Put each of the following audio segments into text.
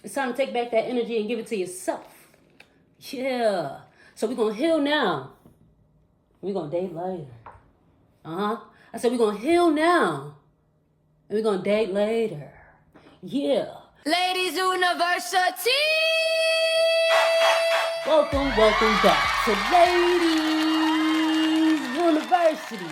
It's time to take back that energy and give it to yourself. Yeah. So we're going to heal now. We're going to date later. I said we're going to heal now. And we're going to date later. Yeah. Ladies University! Welcome back to Ladies University.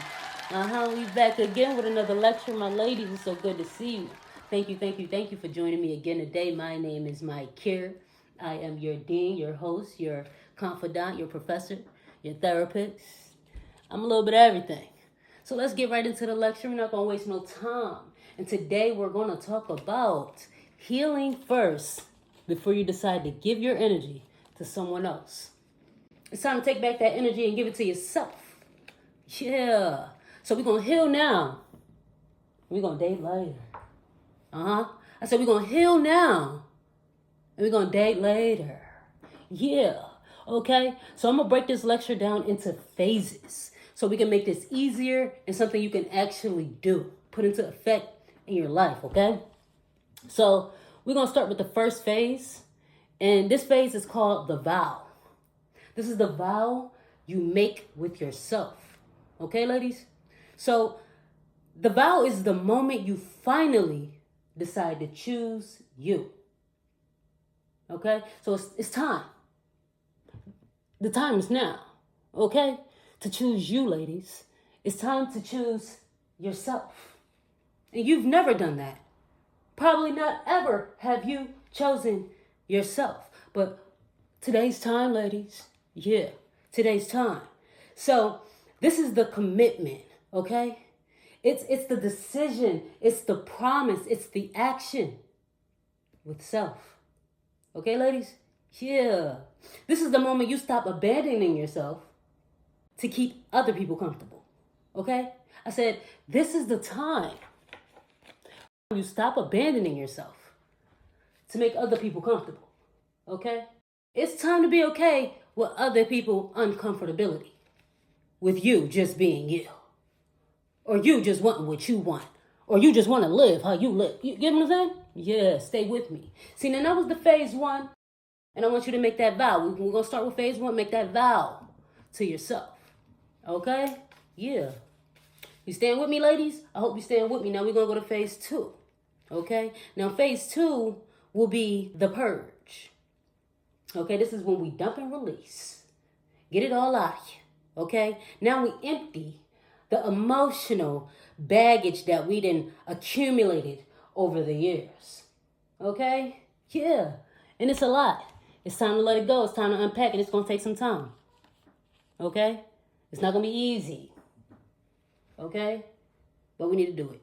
We back again with another lecture. My ladies, it's so good to see you. Thank you for joining me again today. My name is Mike Kier. I am your dean, your host, your confidant, your professor, your therapist. I'm a little bit of everything. So let's get right into the lecture. We're not going to waste no time. And today we're going to talk about healing first before you decide to give your energy to someone else. It's time to take back that energy and give it to yourself. Yeah. So we're going to heal now. We're going to date later. I said we're going to heal now. And we're going to date later. Yeah. Okay? So I'm going to break this lecture down into phases so we can make this easier and something you can actually do, put into effect in your life, okay? So we're going to start with the first phase. And this phase is called the vow. This is the vow you make with yourself. Okay, ladies? So the vow is the moment you finally decide to choose you. Okay? So it's time. The time is now. Okay? To choose you, ladies. It's time to choose yourself. And you've never done that. Probably not ever have you chosen yourself. But today's time, ladies. Yeah, today's time. So this is the commitment, okay? It's the decision. It's the promise. It's the action with self. Okay, ladies? Yeah. This is the moment you stop abandoning yourself to keep other people comfortable. Okay? I said, this is the time you stop abandoning yourself to make other people comfortable. Okay? It's time to be okay with other people's uncomfortability. With you just being you. Or you just wanting what you want. Or you just want to live how you live. You get what I'm saying? Yeah, stay with me. See, now that was the phase one. And I want you to make that vow. We're going to start with phase one. Make that vow to yourself. Okay? Yeah. You staying with me, ladies? I hope you staying with me. Now we're going to go to phase two. Okay? Now phase two will be the purge. Okay? This is when we dump and release. Get it all out of you. Okay? Now we empty the emotional baggage that we done accumulated over the years. Okay? Yeah. And it's a lot. It's time to let it go. It's time to unpack, and it's going to take some time. Okay? It's not going to be easy. Okay? But we need to do it.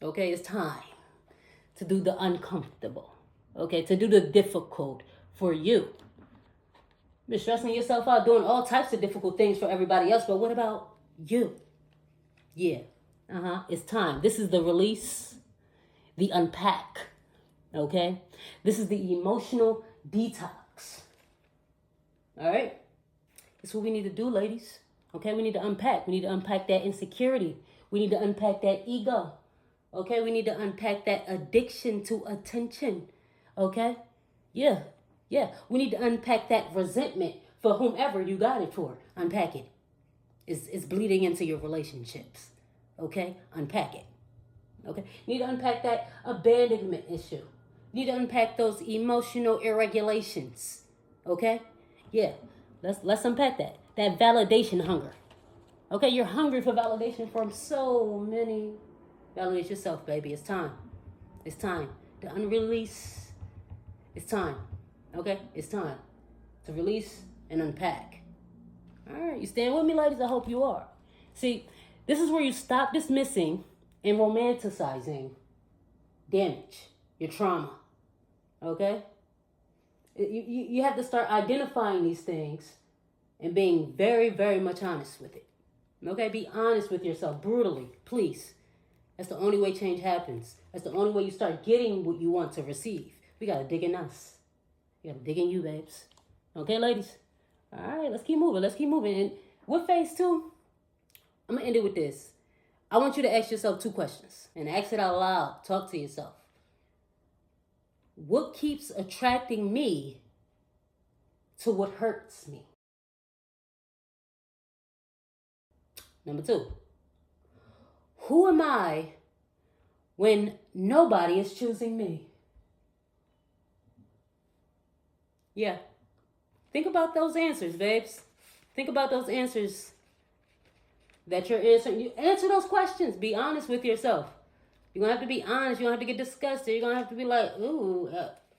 Okay? It's time to do the uncomfortable. Okay? To do the difficult for you. You're stressing yourself out, doing all types of difficult things for everybody else, but what about you? Yeah. It's time. This is the release, the unpack. Okay? This is the emotional detox. All right? That's what we need to do, ladies. Okay? We need to unpack. We need to unpack that insecurity. We need to unpack that ego. Okay? We need to unpack that addiction to attention. Okay? Yeah. We need to unpack that resentment for whomever you got it for. Unpack it. It's bleeding into your relationships. Okay? Unpack it. Okay? You need to unpack that abandonment issue. You need to unpack those emotional irregulations. Okay? Yeah. Let's unpack that. That validation hunger. Okay? You're hungry for validation from so many. Validate yourself, baby. It's time. It's time to unrelease. It's time. Okay? It's time to release and unpack. All right. You staying with me, ladies? I hope you are. See, this is where you stop dismissing and romanticizing damage, your trauma. Okay? You have to start identifying these things and being very, very much honest with it. Okay? Be honest with yourself brutally, please. That's the only way change happens. That's the only way you start getting what you want to receive. We got to dig in us. We got to dig in you, babes. Okay, ladies? All right, let's keep moving. And with phase two, I'm going to end it with this. I want you to ask yourself two questions. And ask it out loud. Talk to yourself. What keeps attracting me to what hurts me? Number 2, who am I when nobody is choosing me? Yeah. Think about those answers, babes. Think about those answers that you're answering. You answer those questions. Be honest with yourself. You're going to have to be honest. You don't have to get disgusted. You're going to have to be like, ooh,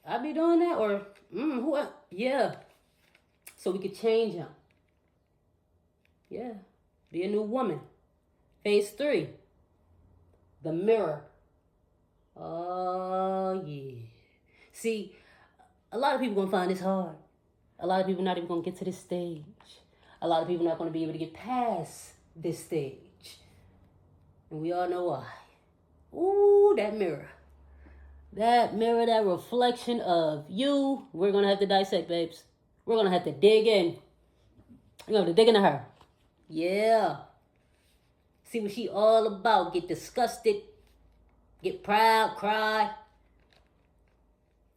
I be doing that? Or, yeah. So we could change them. Yeah. Be a new woman. Phase 3. The mirror. Oh, yeah. See, a lot of people going to find this hard. A lot of people not even going to get to this stage. A lot of people not going to be able to get past this stage. And we all know why. Ooh, that mirror. That mirror, that reflection of you, we're going to have to dissect, babes. We're going to have to dig in. We're going to have to dig into her. Yeah. See what she all about. Get disgusted. Get proud. Cry.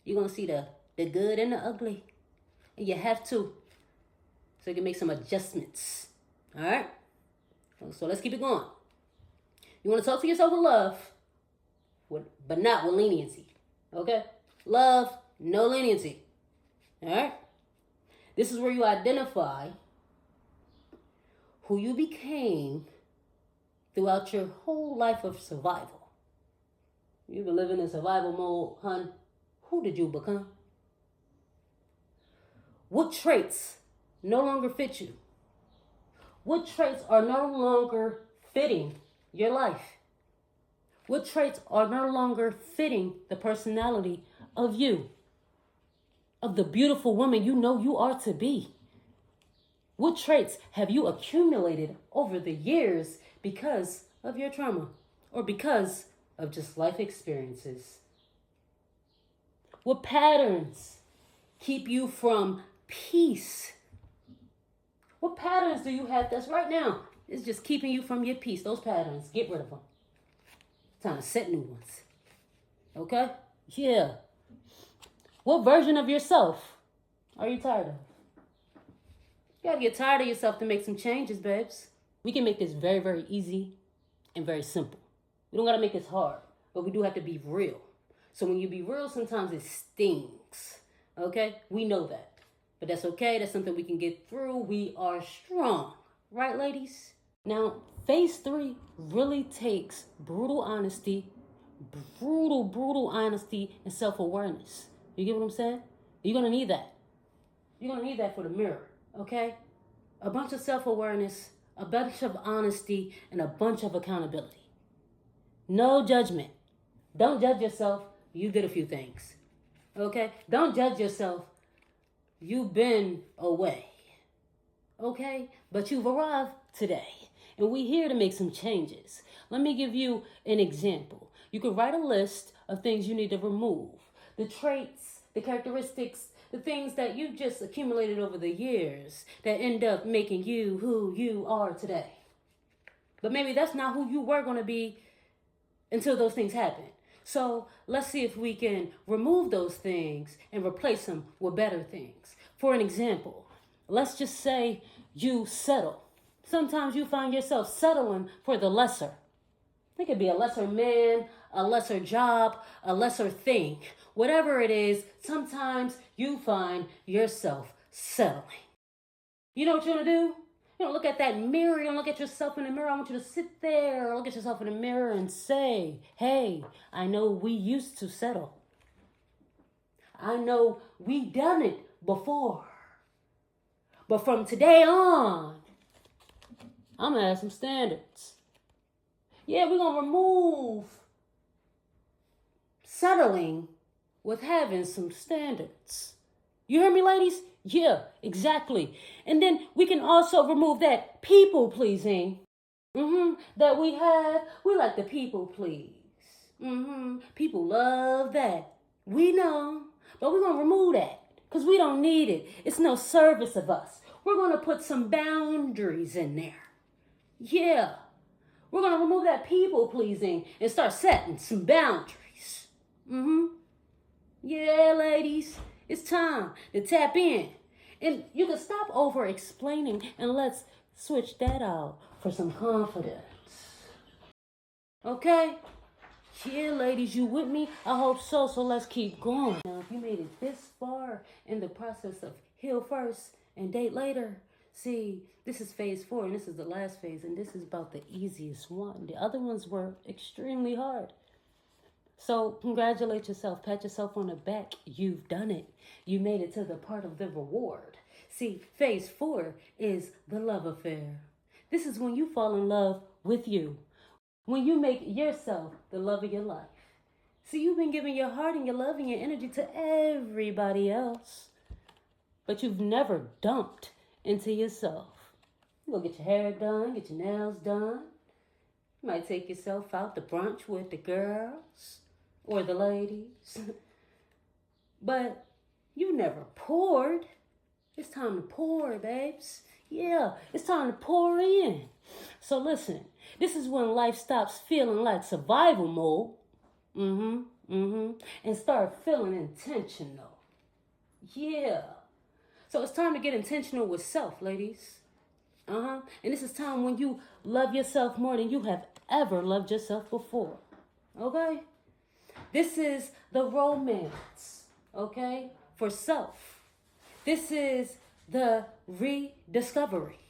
You're going to see the good and the ugly. And you have to. So you can make some adjustments. All right? So let's keep it going. You want to talk to yourself with love, but not with leniency. Okay? Love, no leniency. All right? This is where you identify who you became throughout your whole life of survival. You've been living in survival mode, hun. Who did you become? What traits no longer fit you? What traits are no longer fitting your life? What traits are no longer fitting the personality of you? Of the beautiful woman you know you are to be? What traits have you accumulated over the years because of your trauma or because of just life experiences? What patterns keep you from peace? What patterns do you have that's right now is just keeping you from your peace? Those patterns, get rid of them. It's time to set new ones. Okay? Yeah. What version of yourself are you tired of? You gotta get tired of yourself to make some changes, babes. We can make this very, very easy and very simple. We don't gotta make this hard, but we do have to be real. So when you be real, sometimes it stings. Okay? We know that. But that's okay. That's something we can get through. We are strong. Right, ladies? Now, phase 3 really takes brutal honesty, brutal honesty and self-awareness. You get what I'm saying? You're going to need that. You're going to need that for the mirror, okay? A bunch of self-awareness, a bunch of honesty, and a bunch of accountability. No judgment. Don't judge yourself. You did a few things, okay? Don't judge yourself. You've been away, okay? But you've arrived today, and we're here to make some changes. Let me give you an example. You could write a list of things you need to remove. The traits, the characteristics, the things that you've just accumulated over the years that end up making you who you are today. But maybe that's not who you were going to be until those things happen. So let's see if we can remove those things and replace them with better things. For an example, let's just say you settle. Sometimes you find yourself settling for the lesser. It could be a lesser man, a lesser job, a lesser thing. Whatever it is, sometimes you find yourself settling. You know what you're going to do? You don't look at that mirror. You don't look at yourself in the mirror. I want you to sit there, look at yourself in the mirror and say, hey, I know we used to settle. I know we done it before. But from today on, I'm going to have some standards. Yeah, we're going to remove settling with having some standards. You hear me, ladies? Yeah, exactly. And then we can also remove that people pleasing that we have. We like to people please. People love that. We know. But we're going to remove that because we don't need it. It's no service of us. We're going to put some boundaries in there. Yeah. We're going to remove that people pleasing and start setting some boundaries. Yeah, ladies, it's time to tap in. And you can stop over explaining and let's switch that out for some confidence. Okay? Yeah, ladies, you with me? I hope so, so let's keep going. Now, if you made it this far in the process of heal first and date later, see, this is phase 4 and this is the last phase, and this is about the easiest one. The other ones were extremely hard. So congratulate yourself, pat yourself on the back. You've done it. You made it to the part of the reward. See, phase 4 is the love affair. This is when you fall in love with you. When you make yourself the love of your life. See, you've been giving your heart and your love and your energy to everybody else. But you've never dumped into yourself. You go get your hair done, get your nails done. You might take yourself out to brunch with the girls or the ladies. But you never poured. It's time to pour, babes. Yeah, it's time to pour in. So listen, this is when life stops feeling like survival mode. And start feeling intentional. Yeah. So it's time to get intentional with self, ladies. And this is time when you love yourself more than you have ever loved yourself before. Okay? This is the romance, okay, for self. This is the rediscovery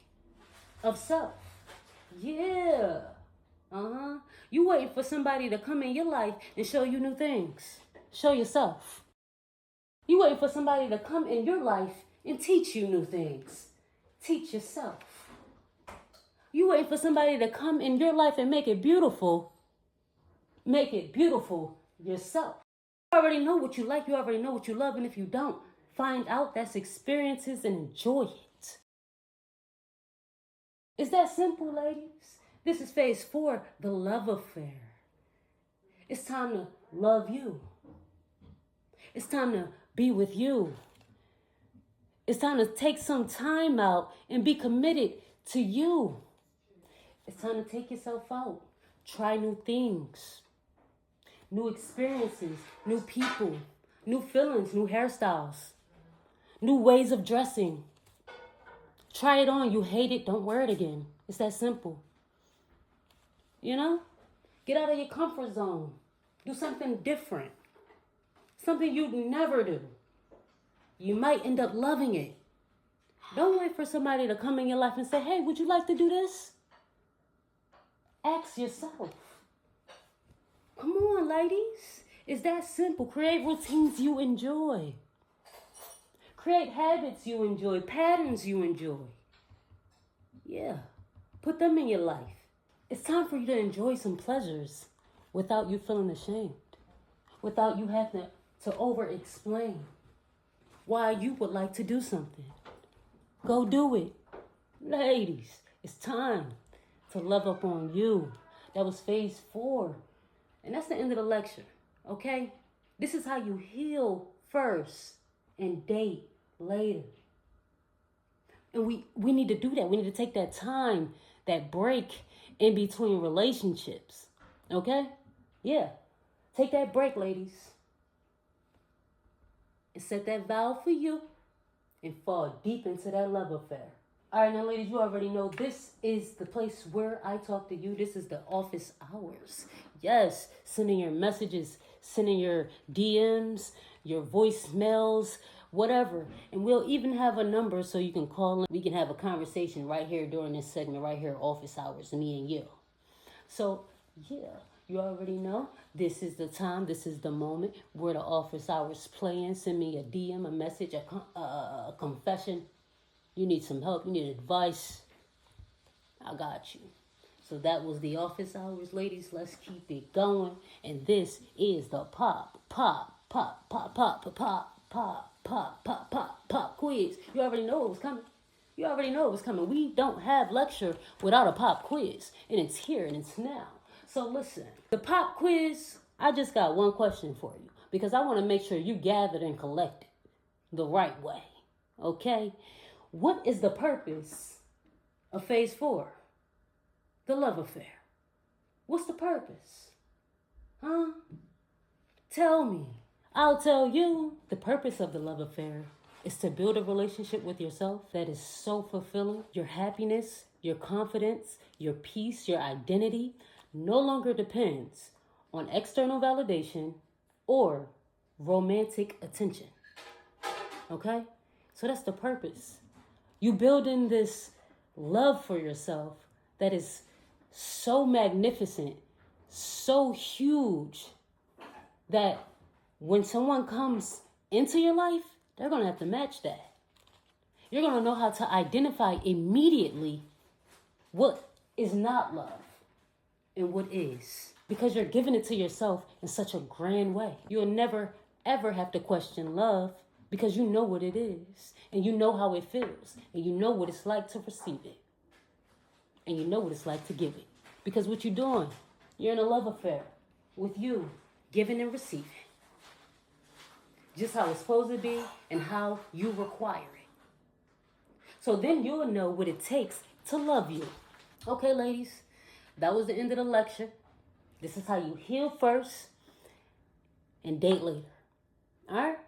of self. Yeah. You waiting for somebody to come in your life and show you new things. Show yourself. You waiting for somebody to come in your life and teach you new things. Teach yourself. You waiting for somebody to come in your life and make it beautiful. Make it beautiful yourself. You already know what you like. You already know what you love. And if you don't, find out. That's experiences and enjoy it. Is that simple, ladies? This is phase 4, the love affair. It's time to love you. It's time to be with you. It's time to take some time out and be committed to you. It's time to take yourself out. Try new things. New experiences, new people, new feelings, new hairstyles, new ways of dressing. Try it on. You hate it, don't wear it again. It's that simple. You know? Get out of your comfort zone. Do something different. Something you'd never do. You might end up loving it. Don't wait for somebody to come in your life and say, hey, would you like to do this? Ask yourself. Come on, ladies. It's that simple. Create routines you enjoy. Create habits you enjoy, patterns you enjoy. Yeah. Put them in your life. It's time for you to enjoy some pleasures without you feeling ashamed. Without you having to over-explain why you would like to do something. Go do it. Ladies, it's time to love up on you. That was phase 4. And that's the end of the lecture, okay? This is how you heal first and date later. And we need to do that. We need to take that time, that break in between relationships, okay? Yeah. Take that break, ladies. And set that vow for you and fall deep into that love affair. All right, now, ladies, you already know this is the place where I talk to you. This is the office hours. Yes, sending your messages, sending your DMs, your voicemails, whatever. And we'll even have a number so you can call in. We can have a conversation right here during this segment, right here, office hours, me and you. So, yeah, you already know this is the time, this is the moment where the office hours playing. Send me a DM, a message, a confession. You need some help, you need advice. I got you. So that was the office hours, ladies. Let's keep it going. And this is the pop quiz. You already know it was coming. You already know it was coming. We don't have lecture without a pop quiz. And it's here and it's now. So listen, the pop quiz, I just got one question for you. Because I want to make sure you gathered and collected the right way. Okay? What is the purpose of phase 4? The love affair. What's the purpose? Huh? Tell me. I'll tell you, the purpose of the love affair is to build a relationship with yourself that is so fulfilling. Your happiness, your confidence, your peace, your identity no longer depends on external validation or romantic attention. Okay? So that's the purpose. You building this love for yourself that is so magnificent, so huge, that when someone comes into your life, they're going to have to match that. You're going to know how to identify immediately what is not love and what is. Because you're giving it to yourself in such a grand way. You'll never, ever have to question love because you know what it is. And you know how it feels. And you know what it's like to receive it. And you know what it's like to give it. Because what you're doing, you're in a love affair with you, giving and receiving. Just how it's supposed to be and how you require it. So then you'll know what it takes to love you. Okay, ladies, that was the end of the lecture. This is how you heal first and date later. All right?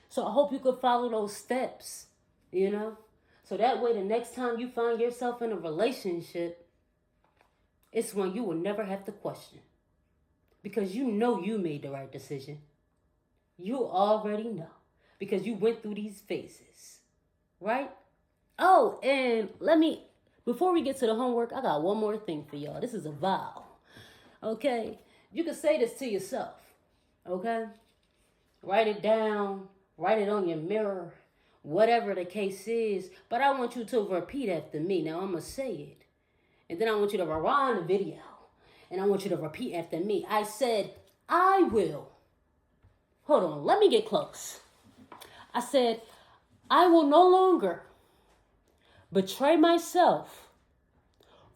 So I hope you could follow those steps, you know? So that way the next time you find yourself in a relationship, it's one you will never have to question. Because you know you made the right decision. You already know. Because you went through these phases. Right? Oh, and before we get to the homework, I got one more thing for y'all. This is a vow. Okay? You can say this to yourself. Okay? Write it down. Write it on your mirror. Whatever the case is. But I want you to repeat after me. Now, I'm going to say it. And then I want you to rewind the video. And I want you to repeat after me. I said, I will. Hold on. Let me get close. I said, I will no longer betray myself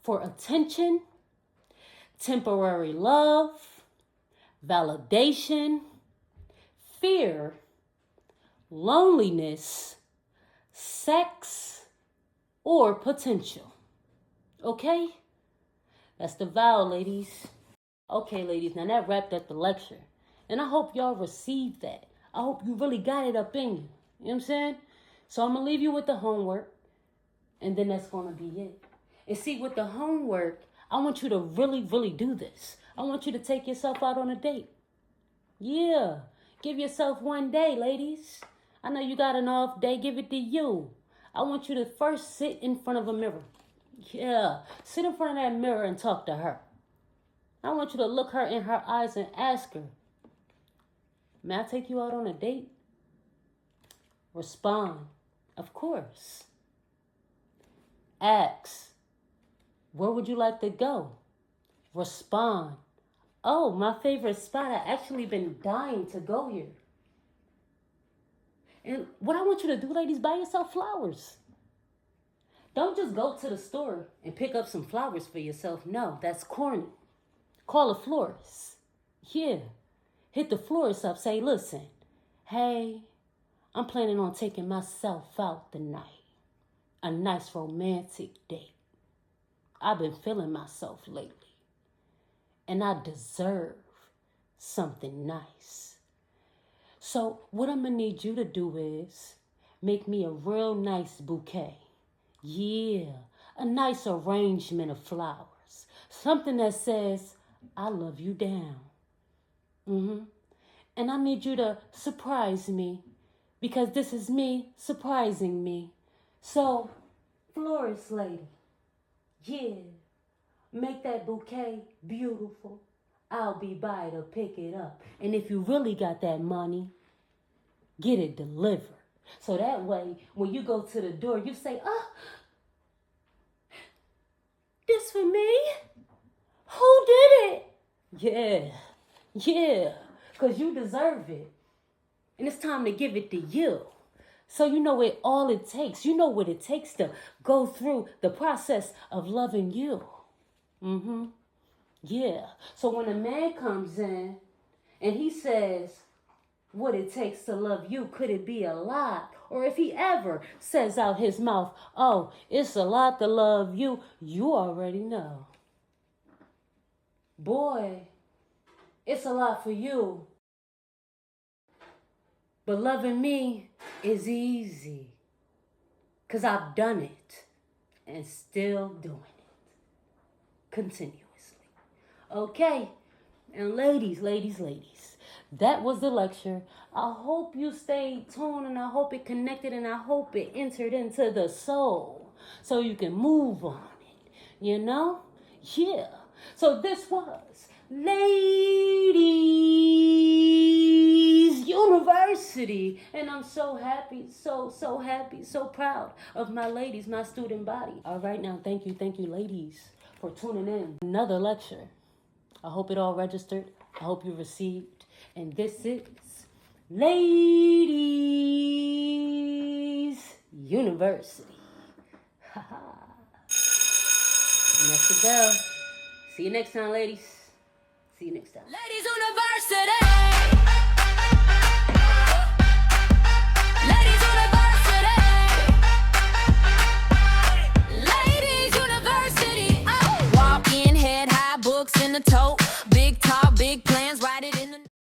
for attention, temporary love, validation, fear, loneliness, sex, or potential. Okay? That's the vow, ladies. Okay, ladies, now that wrapped up the lecture. And I hope y'all received that. I hope you really got it up in you. You know what I'm saying? So I'm going to leave you with the homework. And then that's going to be it. And see, with the homework, I want you to really, really do this. I want you to take yourself out on a date. Yeah. Give yourself one day, ladies. I know you got an off day. Give it to you. I want you to first sit in front of a mirror. Yeah. Sit in front of that mirror and talk to her. I want you to look her in her eyes and ask her, may I take you out on a date? Respond. Of course. Ask. Where would you like to go? Respond. Oh, my favorite spot. I actually been dying to go here. And what I want you to do, ladies, buy yourself flowers. Don't just go to the store and pick up some flowers for yourself. No, that's corny. Call a florist. Yeah. Hit the florist up. Say, listen, hey, I'm planning on taking myself out tonight. A nice romantic date. I've been feeling myself lately. And I deserve something nice. So what I'm going to need you to do is make me a real nice bouquet. Yeah, a nice arrangement of flowers. Something that says, I love you down. And I need you to surprise me because this is me surprising me. So, florist lady, yeah, make that bouquet beautiful. I'll be by to pick it up. And if you really got that money, get it delivered. So that way, when you go to the door, you say, oh, this for me? Who did it? Yeah, because you deserve it. And it's time to give it to you. So you know all it takes. You know what it takes to go through the process of loving you. Yeah. So when a man comes in and he says what it takes to love you, could it be a lot? Or if he ever says out his mouth, oh, it's a lot to love you, you already know. Boy, it's a lot for you. But loving me is easy. 'Cause I've done it and still doing it continuously. Okay, and ladies, that was the lecture. I hope you stayed tuned, and I hope it connected, and I hope it entered into the soul so you can move on it, you know? Yeah. So this was Ladies University, and I'm so happy, so happy, so proud of my ladies, my student body. All right, now thank you, ladies, for tuning in. Another lecture. I hope it all registered. I hope you received. And this is Ladies University. Haha. And that's the bell. See you next time, ladies. See you next time. Ladies University. Ladies University. Ladies University. Oh. Walk in, head high, books in the tote.